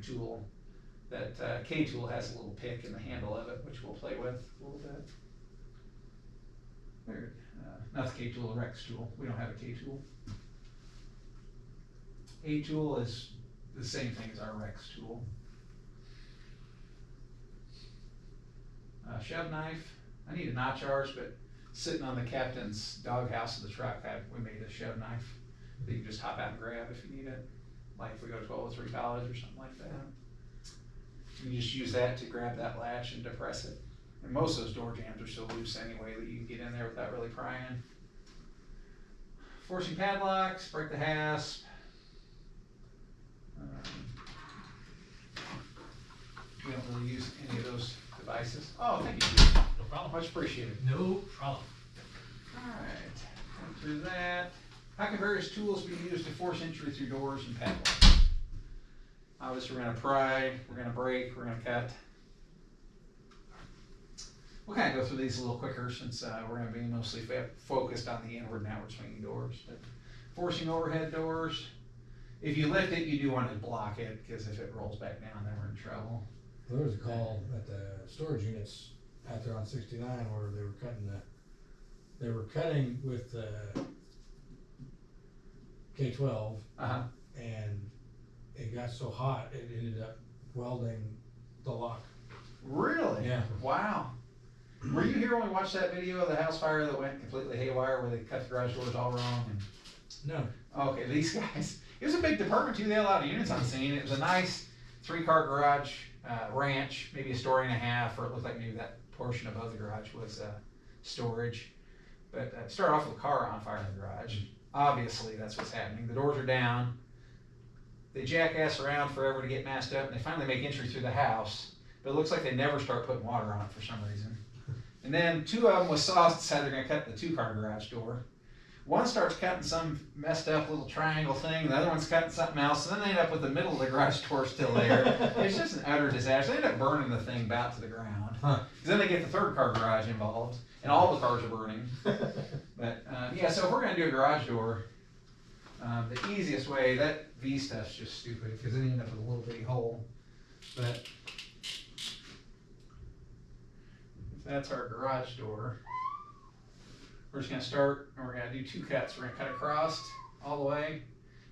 tool. That K tool has a little pick in the handle of it, which we'll play with a little bit. There, not the K tool, the Rex tool. We don't have a K tool. A tool is the same thing as our Rex tool. Shove knife. I need a notch ours, but sitting on the captain's doghouse of the truck, we made a shove knife that you can just hop out and grab if you need it. Like if we go to 1203 college or something like that. You just use that to grab that latch and depress it. And most of those door jambs are so loose anyway that you can get in there without really prying. Forcing padlocks, break the hasp. We don't really use any of those devices. Oh, thank you. No problem. Much appreciated. No problem. Alright, went through that. How can various tools be used to force entry through doors and padlocks? Obviously, we're going to pry, we're going to break, we're going to cut. We'll kind of go through these a little quicker since we're going to be mostly focused on the inward and outward swinging doors. But forcing overhead doors, if you lift it, you do want to block it, because if it rolls back down, then we're in trouble. There was a call at the storage units out there on 69 where they were cutting with the K12, and it got so hot it ended up welding the lock. Really? Yeah. Wow. Were you here when we watched that video of the house fire that went completely haywire, where they cut the garage doors all wrong? And... No. Okay, these guys. It was a big department too. They had a lot of units on scene. It was a nice 3-car garage ranch, maybe a story and a half, or it looked like maybe that portion above the garage was storage. But it started off with a car on fire in the garage. Obviously, that's what's happening. The doors are down. They jackass around forever to get masked up, and they finally make entry through the house. But it looks like they never start putting water on it for some reason. And then 2 of them with saws decide they're going to cut the 2-car garage door. One starts cutting some messed up little triangle thing, the other one's cutting something else, and then they end up with the middle of the garage door still there. It's just an utter disaster. They end up burning the thing about to the ground. Because then they get the 3rd-car garage involved, and all the cars are burning. But yeah, so if we're going to do a garage door, the easiest way, that V stuff's just stupid because then you end up with a little bitty hole. But if that's our garage door, we're just going to start and we're going to do 2 cuts. We're going to cut across all the way.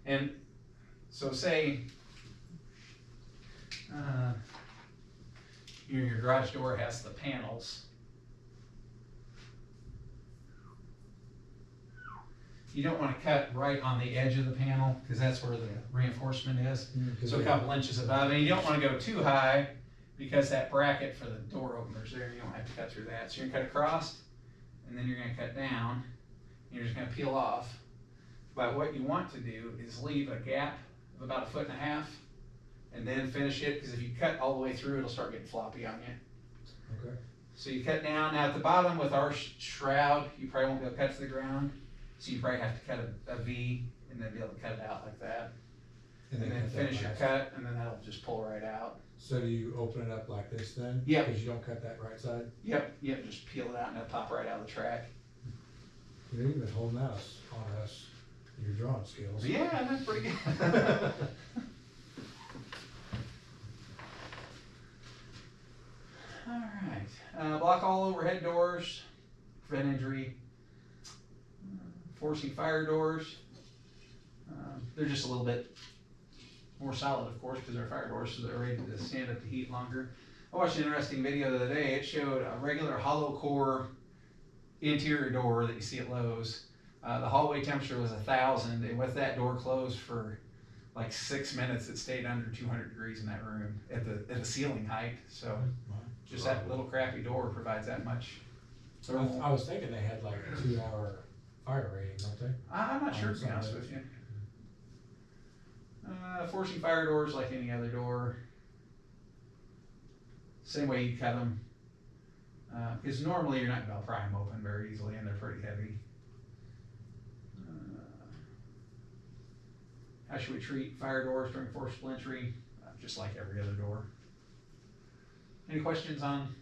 And so say your garage door has the panels. You don't want to cut right on the edge of the panel because that's where the reinforcement is. So a couple inches above, and you don't want to go too high because that bracket for the door opener's there. You don't have to cut through that. So you're going to cut across, and then you're going to cut down, and you're just going to peel off. But what you want to do is leave a gap of about 1.5 feet, and then finish it, because if you cut all the way through, it'll start getting floppy on you. Okay. So you cut down. Now at the bottom with our shroud, you probably won't be able to cut to the ground. So you probably have to cut a V and then be able to cut it out like that. And then finish your cut, and then that'll just pull right out. So do you open it up like this then? Yep. Because you don't cut that right side? Yep, just peel it out and it'll pop right out of the track. You're even holding out on us, your drawing skills. Yeah, that's pretty good. Alright, block all overhead doors, prevent injury. Forcing fire doors, they're just a little bit more solid, of course, because they're fire doors, so they're ready to stand up to heat longer. I watched an interesting video the other day. It showed a regular hollow core interior door that you see at Lowe's. The hallway temperature was 1,000, and with that door closed for like 6 minutes, it stayed under 200 degrees in that room at the ceiling height. So just that little crappy door provides that much thermal. I was thinking they had like a 2-hour fire rating, don't they? I'm not sure, to be honest with you. Forcing fire doors like any other door. Same way you cut them. Because normally you're not going to pry them open very easily, and they're pretty heavy. How should we treat fire doors during forcible entry? Just like every other door. Any questions on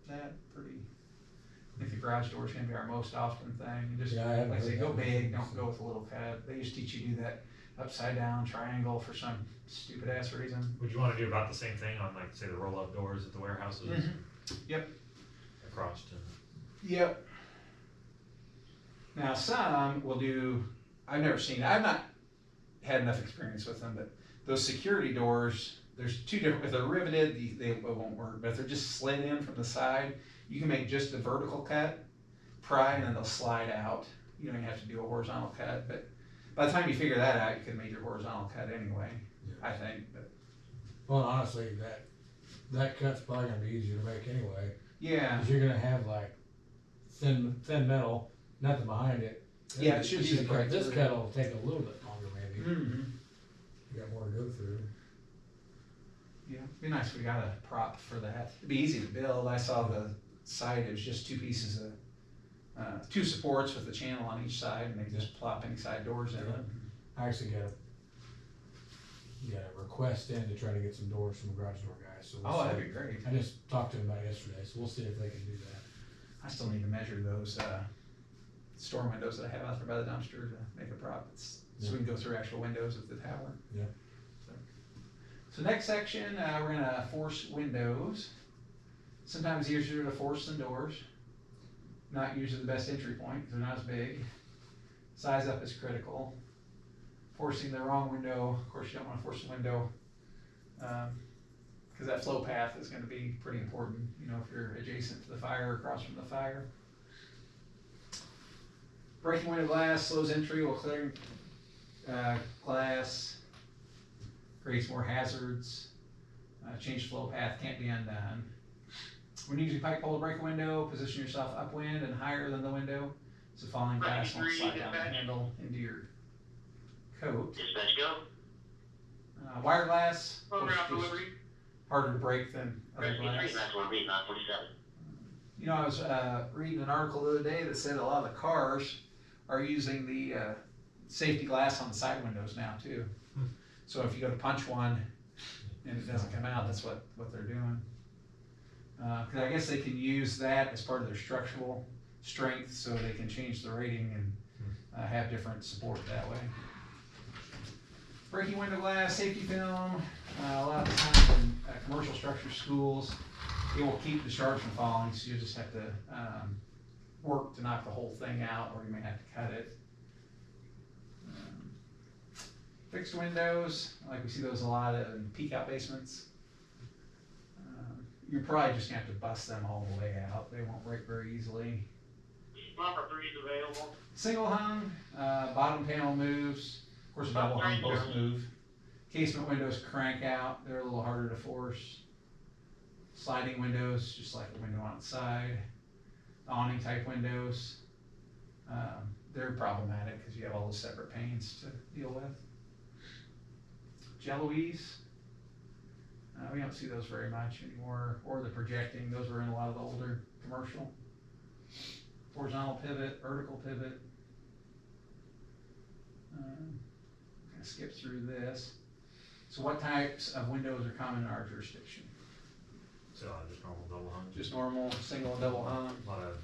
that? I think the garage door is going to be our most often thing. Just, Yeah, I haven't like I say, heard go that big, before, don't go with a little cut. They used to teach you to do that upside down triangle for some stupid ass reason. Would you want to do about the same thing on, like, say, the roll-up doors at the warehouses? Yep. Across to. Yep. Now some will do, I've never seen, I've not had enough experience with them, but those security doors, there's two different, if they're riveted, they won't work, but if they're just slid in from the side, you can make just a vertical cut, pry, and then they'll slide out. You don't even have to do a horizontal cut, but by the time you figure that out, you can make your horizontal cut anyway, Yeah. I think, but. Well, honestly, that cut's probably gonna be easier to make anyway, Yeah, cause you're gonna have like thin metal, nothing behind it. Yeah, it should Easy zip cut. right This through. cut will take a little bit longer maybe, mm-hmm. you got more to go through. Yeah, it'd be nice if we got a prop for that. It'd be easy to build. I saw the side, it was just two pieces of, two supports with the channel on each side, and they just plop any side doors in it. I actually got a request in to try to get some doors from the garage door guys, so we'll Oh, see. that'd be great. I just talked to him about it yesterday, so we'll see if they can do that. I still need to measure those, store windows that I have out there by the dumpster to make a prop. So we can go through actual windows of the tower. Yeah. So next section, we're gonna force windows. Sometimes easier to force than doors. Not usually the best entry point because they're not as big. Size up is critical. Forcing the wrong window, of course you don't want to force a window because that flow path is going to be pretty important, you know, if you're adjacent to the fire, across from the fire. Breaking window glass slows entry while clearing glass, creates more hazards. Change flow path can't be undone. When using pipe pole to break a window, position yourself upwind and higher than the window, so falling glass won't slide down the handle into your coat. Dispatch go. Wire glass, of Over course, out just delivery. harder to break than other Rescue glass. 3, that's 1 beat, 947. You know, I was reading an article the other day that said a lot of the cars are using the safety glass on the side windows now too. So if you go to punch one and it doesn't come out, that's what they're doing. Because I guess they can use that as part of their structural strength, so they can change the rating and have different support that way. Breaking window glass, safety film, a lot of the times in commercial structure schools, it will keep the shards from falling, so you just have to work to knock the whole thing out, or you may have to cut it. Fixed windows, like we see those a lot in peak out basements. You're probably just gonna have to bust them all the way out. They won't break very easily. Bumper 3 is available. Single hung, bottom panel moves. Of course, double hung both move. Casement windows crank out. They're a little harder to force. Sliding windows, just like a window on its side. Awning type windows, they're problematic because you have all those separate panes to deal with. Jelloes, we don't see those very much anymore, or the projecting, those were in a lot of the older commercial. Horizontal pivot, vertical pivot. Gonna skip through this. So what types of windows are common in our jurisdiction? So just normal double hung. Just normal, single, and double hung. A lot of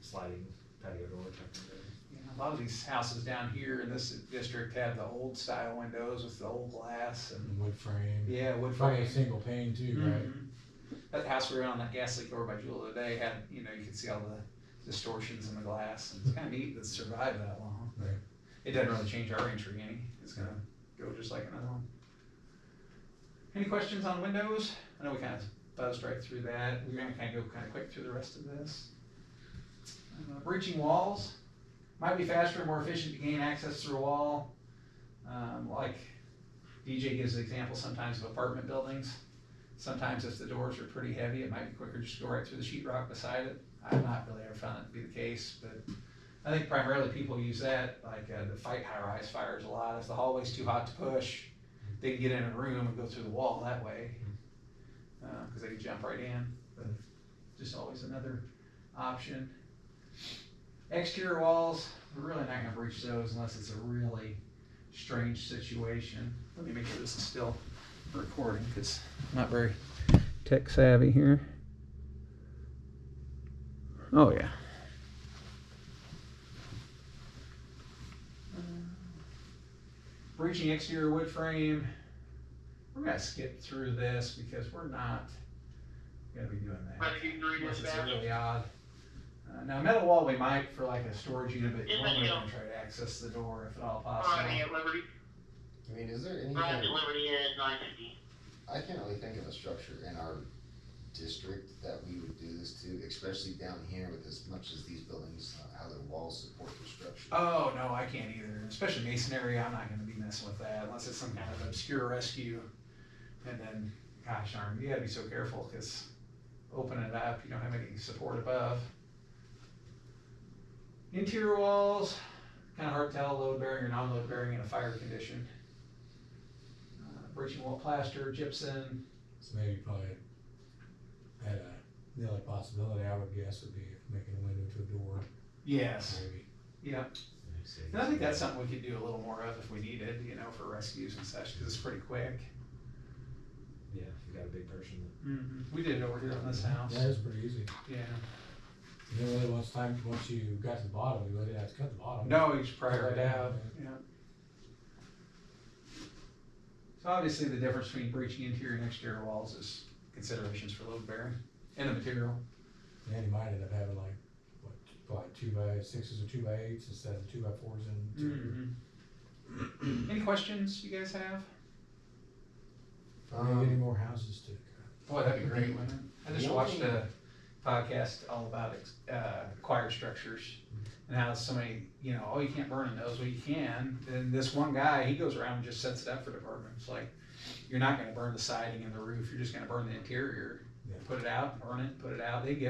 sliding patio door type of windows. Yeah, a lot of these houses down here in this district have the old style windows with the old glass and, And wood frame. yeah, wood Probably frame. a single pane too, right? Mhm. That house we were on, that gas leak over by Jewel the other day had, you know, you could see all the distortions in the glass, and it's kinda neat that it survived that long. Right. It doesn't really change our entry any, it's gonna go just like another one. Any questions on windows? I know we kinda buzzed right through that, we're gonna kinda go kinda quick through the rest of this. Breaching walls, might be faster and more efficient to gain access through a wall. Like DJ gives the example sometimes of apartment buildings. Sometimes if the doors are pretty heavy, it might be quicker just to go right through the sheetrock beside it. I've not really ever found that to be the case, but I think primarily people use that, like to fight high-rise fires a lot. If the hallway's too hot to push, they can get in a room and go through the wall that way, because they can jump right in, but just always another option. Exterior walls, we're really not gonna breach those unless it's a really strange situation. Let me make sure this is still recording, because I'm not very tech savvy here. Oh yeah. breaching exterior wood frame, we're gonna skip through this because we're not gonna be doing that. Rescue 3 Unless it's dispatch. really odd. Now metal wall we might for like a storage unit, but Yeah, normally we're yeah. gonna try to access the door if at all Arriving possible. at Liberty. I mean, is there Arriving at anything, Liberty at 9:50. I can't really think of a structure in our district that we would do this to, especially down here with as much as these buildings, how their walls support the structure. Oh, no, I can't either, especially masonry, I'm not gonna be messing with that unless it's some kind of obscure rescue. And then, gosh darn, you gotta be so careful, cause open it up, you don't have any support above. Interior walls, kinda hard to tell, load bearing or non-load bearing in a fire condition. Breaching wall plaster, gypsum, So maybe probably had the only possibility I would guess would be making a window to a door, yes, maybe. yeah. And I think that's something we could do a little more of if we needed, you know, for rescues and such, cause it's pretty quick. Yeah, if you got a big person We did it over here on this house, Yeah, it's pretty easy. yeah. And then really once you got to the bottom, you really have to cut the bottom. No, you just pry it right out, yeah. So obviously the difference between breaching interior and exterior walls is considerations for load bearing and the material. And you might end up having like, what, probably 2x6s or 2x8s instead of 2x4s and. Any questions you guys have? Any more houses to cut? Boy, that'd be great, wouldn't it? I just The watched only- a podcast all about acquired structures and how somebody, you know, oh, you can't burn in those, well, you can. And this one guy, he goes around and just sets it up for departments, like, you're not gonna burn the siding and the roof, you're just gonna burn the interior. Yeah. Put it out, burn it, put it out, they get